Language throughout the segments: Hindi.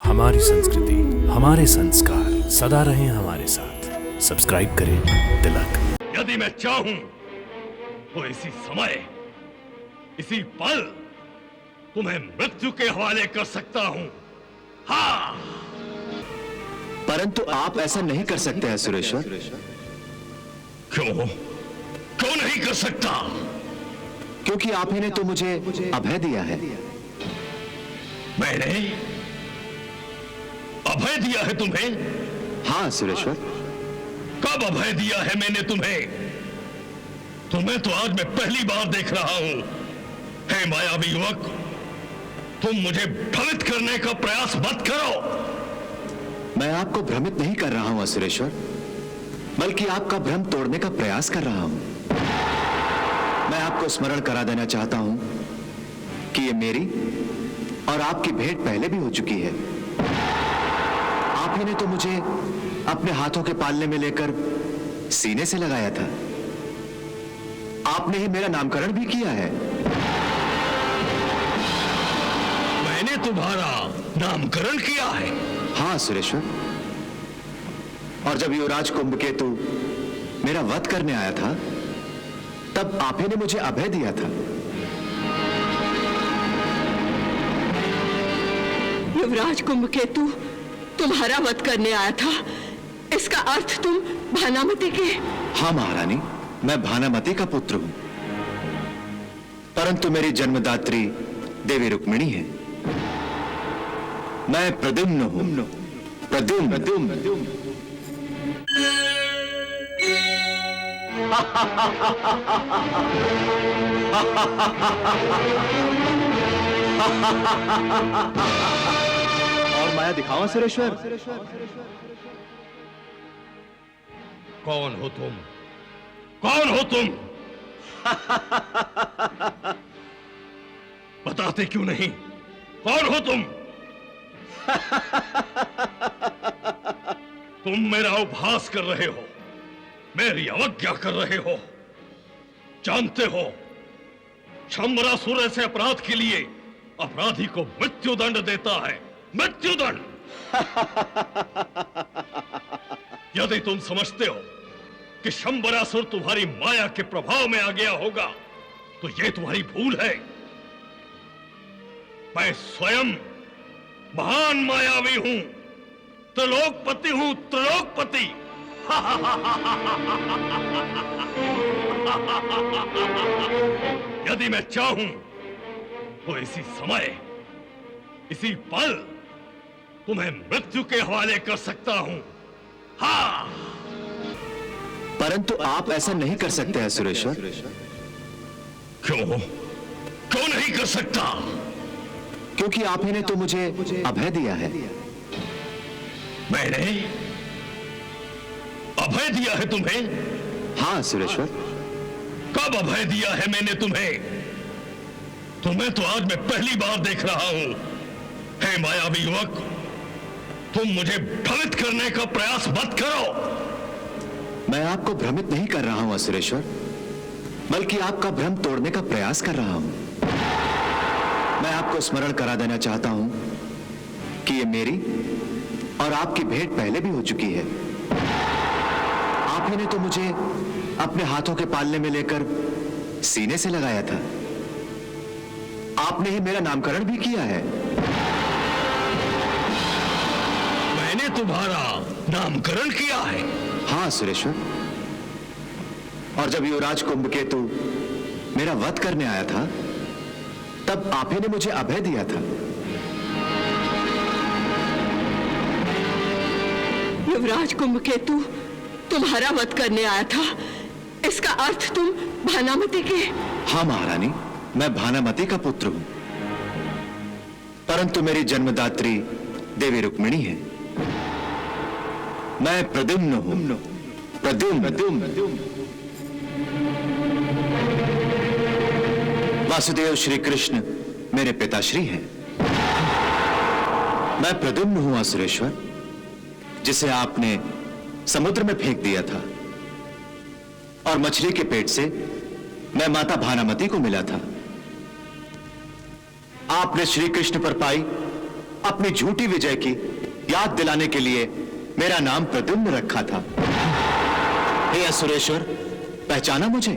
हमारी संस्कृति, हमारे संस्कार सदा रहें हमारे साथ। सब्सक्राइब करें तिलक। यदि मैं चाहूं तो इसी समय, इसी पल तुम्हें मृत्यु के हवाले कर सकता हूं। हाँ, परंतु आप ऐसा नहीं कर सकते हैं सुरेश्वर। क्यों क्यों नहीं कर सकता? क्योंकि आप ही ने तो मुझे अभय दिया है। मैंने अभय दिया है तुम्हें? हाँ सुरेश्वर। कब अभय दिया है मैंने तुम्हें? तुम्हें तो आज मैं पहली बार देख रहा हूं। हे मायावी युवक, तुम मुझे भ्रमित करने का प्रयास मत करो। मैं आपको भ्रमित नहीं कर रहा हूं सुरेश्वर, बल्कि आपका भ्रम तोड़ने का प्रयास कर रहा हूं। मैं आपको स्मरण करा देना चाहता हूं कि ये मेरी और आपकी भेंट पहले भी हो चुकी है। आप ही ने तो मुझे अपने हाथों के पालने में लेकर सीने से लगाया था। आपने ही मेरा नामकरण भी किया है। मैंने तुम्हारा नामकरण किया है? हाँ सुरेश्वर। और जब युवराज कुंभकेतु मेरा वध करने आया था, तब आप ही ने मुझे अभय दिया था। युवराज कुंभकेतु तुम्हारा वध करने आया था, इसका अर्थ तुम भानामती के? हाँ महारानी, मैं भानामती का पुत्र हूं, परंतु मेरी जन्मदात्री देवी रुक्मिणी है। मैं प्रद्युम्न हूं। प्रद्युम्न। और माया दिखाओ सुरेश्वर। कौन हो तुम? कौन हो तुम? बताते क्यों नहीं? कौन हो तुम? तुम मेरा उपहास कर रहे हो, मेरी अवज्ञा कर रहे हो। जानते हो, शंबरासुर ऐसे अपराध के लिए अपराधी को मृत्युदंड देता है। मृत्युदंड। यदि तुम समझते हो कि शंबरासुर तुम्हारी माया के प्रभाव में आ गया होगा, तो यह तुम्हारी भूल है। मैं स्वयं महान मायावी हूं, त्रिलोकपति हूं, त्रिलोकपति। यदि मैं चाहूं तो इसी समय, इसी पल तुम्हें मृत्यु के हवाले कर सकता हूं। हाँ, परंतु आप ऐसा नहीं कर सकते हैं सुरेश्वर। क्यों क्यों नहीं कर सकता? क्योंकि आप ही ने तो मुझे अभय दिया है। मैंने अभय दिया है तुम्हें? हाँ सुरेश्वर। कब अभय दिया है मैंने तुम्हें? तुम्हें तो आज मैं पहली बार देख रहा हूं। हे मायावी युवक, तुम मुझे भ्रमित करने का प्रयास मत करो। मैं आपको भ्रमित नहीं कर रहा हूं सुरेश्वर, बल्कि आपका भ्रम तोड़ने का प्रयास कर रहा हूं। मैं आपको स्मरण करा देना चाहता हूं कि ये मेरी और आपकी भेंट पहले भी हो चुकी है। आप ही ने तो मुझे अपने हाथों के पालने में लेकर सीने से लगाया था। आपने ही मेरा नामकरण भी किया है। मैंने तुम्हारा नामकरण किया है? हाँ सुरेश्वर। और जब युवराज कुंभकेतु मेरा वध करने आया था, तब आप ही ने मुझे अभय दिया था। युवराज कुंभकेतु तुम्हारा वध करने आया था, इसका अर्थ तुम भानामती के? हाँ महारानी, मैं भानामती का पुत्र हूं, परंतु मेरी जन्मदात्री देवी रुक्मिणी है। मैं प्रद्युम्न हूं। प्रद्युम्न। वासुदेव श्री कृष्ण मेरे पिताश्री हैं। मैं प्रद्युम्न हूं सुरेश्वर, जिसे आपने समुद्र में फेंक दिया था, और मछली के पेट से मैं माता भानामती को मिला था। आपने श्री कृष्ण पर पाई अपनी झूठी विजय की याद दिलाने के लिए मेरा नाम प्रद्युम्न रखा था। हे असुरेश्वर, पहचाना मुझे?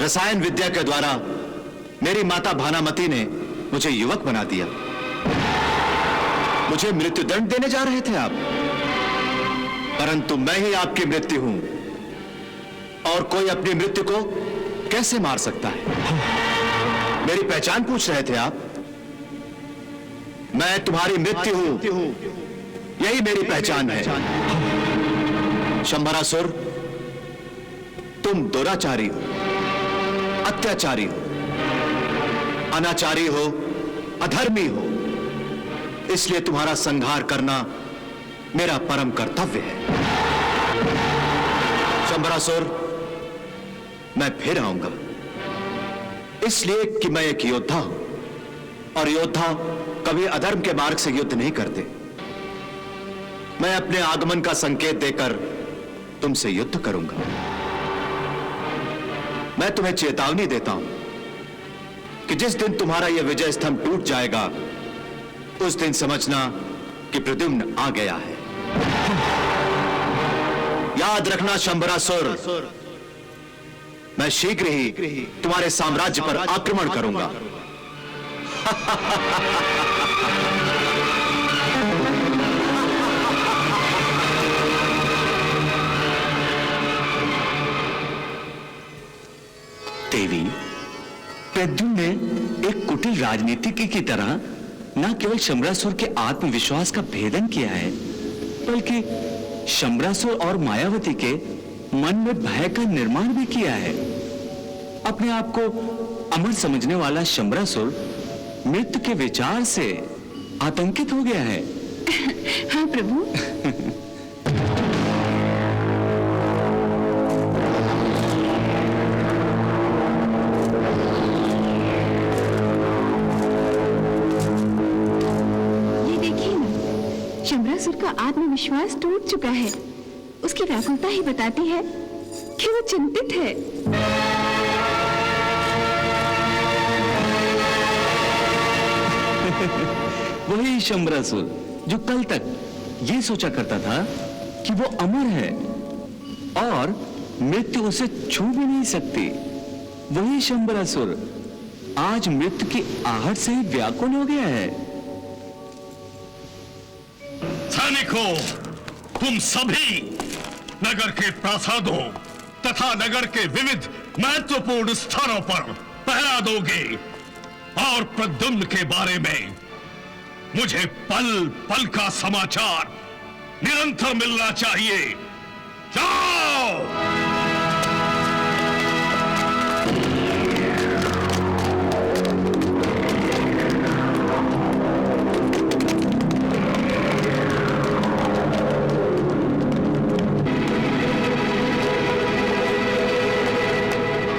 रसायन विद्या के द्वारा मेरी माता भानामती ने मुझे युवक बना दिया। मुझे मृत्युदंड देने जा रहे थे आप, परंतु मैं ही आपकी मृत्यु हूं, और कोई अपनी मृत्यु को कैसे मार सकता है? मेरी पहचान पूछ रहे थे आप? मैं तुम्हारी मृत्यु हूं, यही मेरी पहचान है। शंभरासुर, तुम दुराचारी हो, अत्याचारी हो, अनाचारी हो, अधर्मी हो, इसलिए तुम्हारा संहार करना मेरा परम कर्तव्य है। शंभरासुर, मैं फिर आऊंगा, इसलिए कि मैं एक योद्धा हूं, और योद्धा कभी अधर्म के मार्ग से युद्ध नहीं करते। मैं अपने आगमन का संकेत देकर तुमसे युद्ध करूंगा। मैं तुम्हें चेतावनी देता हूं कि जिस दिन तुम्हारा यह विजय स्तंभ टूट जाएगा, उस दिन समझना कि प्रद्युम्न आ गया है। याद रखना शंभरासुर, मैं शीघ्र ही तुम्हारे साम्राज्य पर आक्रमण करूंगा। देवी, प्रद्युम्न ने एक कुटिल राजनीतिज्ञ की तरह न केवल शंभरासुर के आत्मविश्वास का भेदन किया है, बल्कि शंभरासुर और मायावती के मन में भय का निर्माण भी किया है। अपने आप को अमर समझने वाला शंभरासुर मृत्यु के विचार से आतंकित हो गया है। हाँ प्रभु। ये देखिए ना, शंभरासुर का आत्मविश्वास टूट चुका है। उसकी व्याकुलता ही बताती है कि वो चिंतित है। वही शंभरासुर जो कल तक ये सोचा करता था कि वो अमर है और मृत्यु उसे छू भी नहीं सकती, वही शंभरासुर आज मृत्यु की आहट से ही व्याकुल हो गया है। सैनिकों, तुम सभी नगर के प्रासादों तथा नगर के विविध महत्वपूर्ण स्थानों पर पहरा दोगे, और प्रद्युम्न के बारे में मुझे पल पल का समाचार निरंतर मिलना चाहिए। जाओ!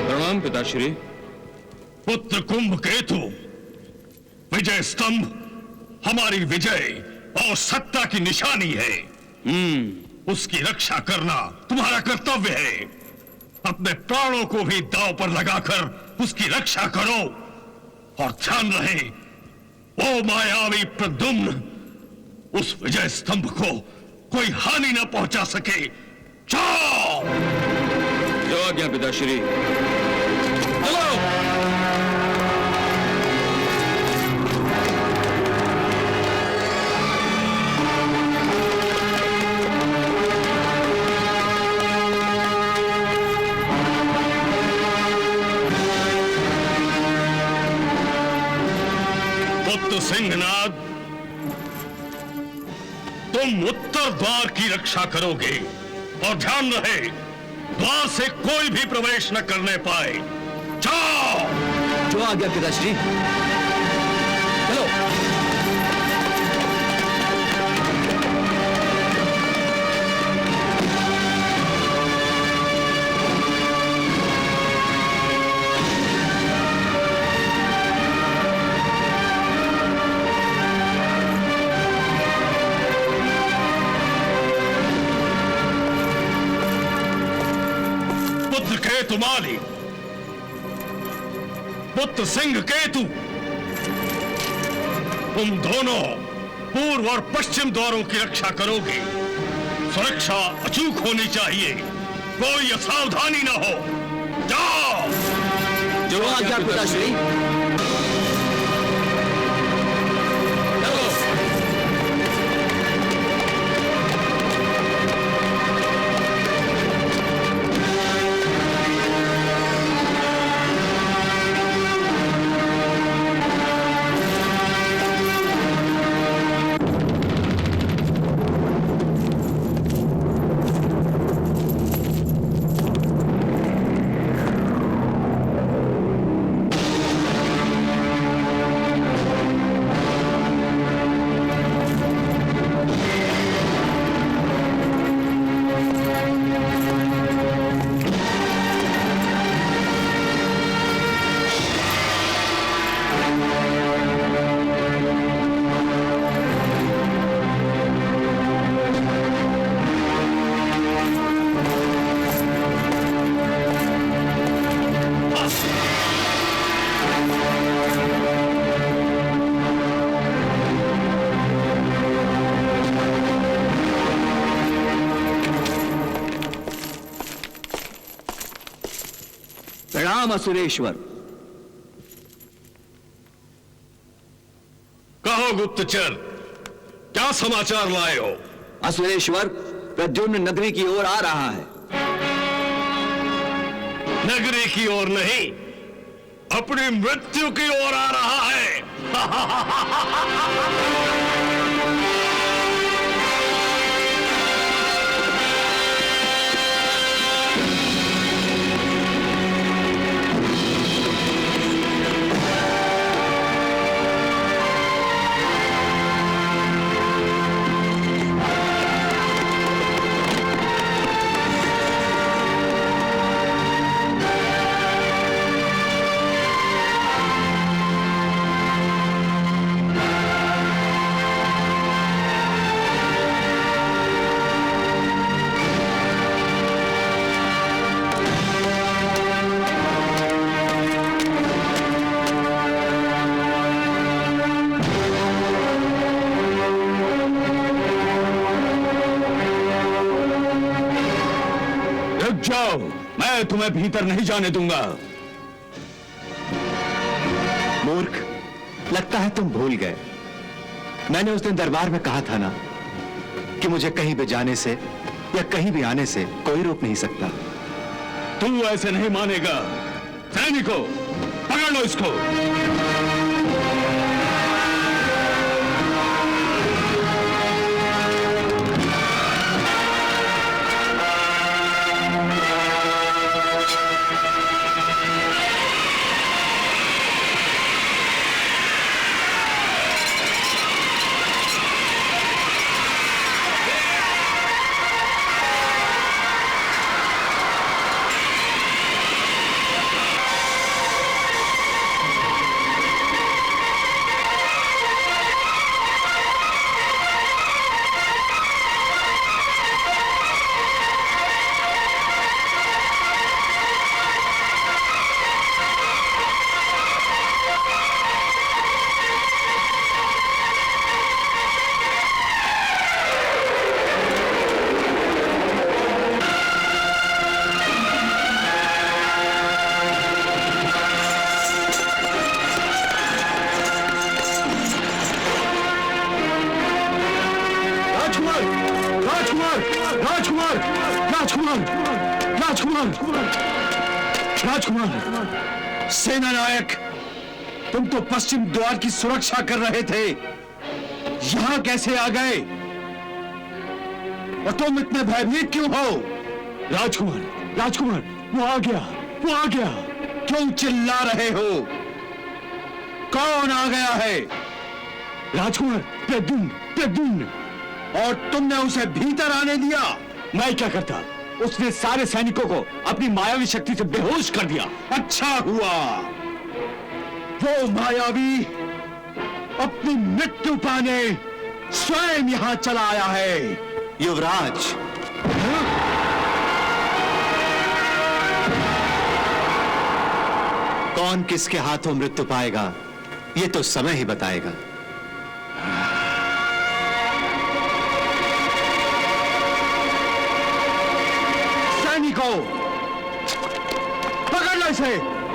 प्रणाम पिताश्री। पुत्र कुंभकेतु, विजय स्तंभ हमारी विजय और सत्ता की निशानी है। उसकी रक्षा करना तुम्हारा कर्तव्य है। अपने प्राणों को भी दांव पर लगाकर उसकी रक्षा करो, और ध्यान रहे वो मायावी प्रद्युम्न उस विजय स्तंभ को कोई हानि न पहुंचा सके। जाओ! जो आज्ञा पिताश्री। चलो! सिंहनाद, तुम उत्तर द्वार की रक्षा करोगे, और ध्यान रहे द्वार से कोई भी प्रवेश न करने पाए। जाओ! जो आज्ञा पिताश्री। चलो। केतु माली, पुत्र सिंह केतु, तुम दोनों पूर्व और पश्चिम द्वारों की रक्षा करोगे। सुरक्षा अचूक होनी चाहिए, कोई असावधानी न हो। जाओ। जो आज्ञा पिताश्री। प्रणाम असुरेश्वर। कहो गुप्तचर, क्या समाचार लाए हो? असुरेश्वर, प्रद्युम्न नगरी की ओर आ रहा है। नगरी की ओर नहीं, अपनी मृत्यु की ओर आ रहा है। जाओ, मैं तुम्हें भीतर नहीं जाने दूंगा। मूर्ख, लगता है तुम भूल गए। मैंने उस दिन दरबार में कहा था ना कि मुझे कहीं भी जाने से या कहीं भी आने से कोई रोक नहीं सकता। तू ऐसे नहीं मानेगा। सैनिकों, पकड़ लो इसको। राजकुमार, सेना नायक, तुम तो पश्चिम द्वार की सुरक्षा कर रहे थे, यहां कैसे आ गए? और तुम इतने भयभीत क्यों हो? राजकुमार, राजकुमार, वो आ गया, वो आ गया। क्यों चिल्ला रहे हो? कौन आ गया है? राजकुमार, प्रद्युम्न, प्रद्युम्न। और तुमने उसे भीतर आने दिया? मैं क्या करता? उसने सारे सैनिकों को अपनी मायावी शक्ति से बेहोश कर दिया। अच्छा हुआ, वो मायावी अपनी मृत्यु पाने स्वयं यहां चला आया है। युवराज, कौन किसके हाथों मृत्यु पाएगा, ये तो समय ही बताएगा। आदेश है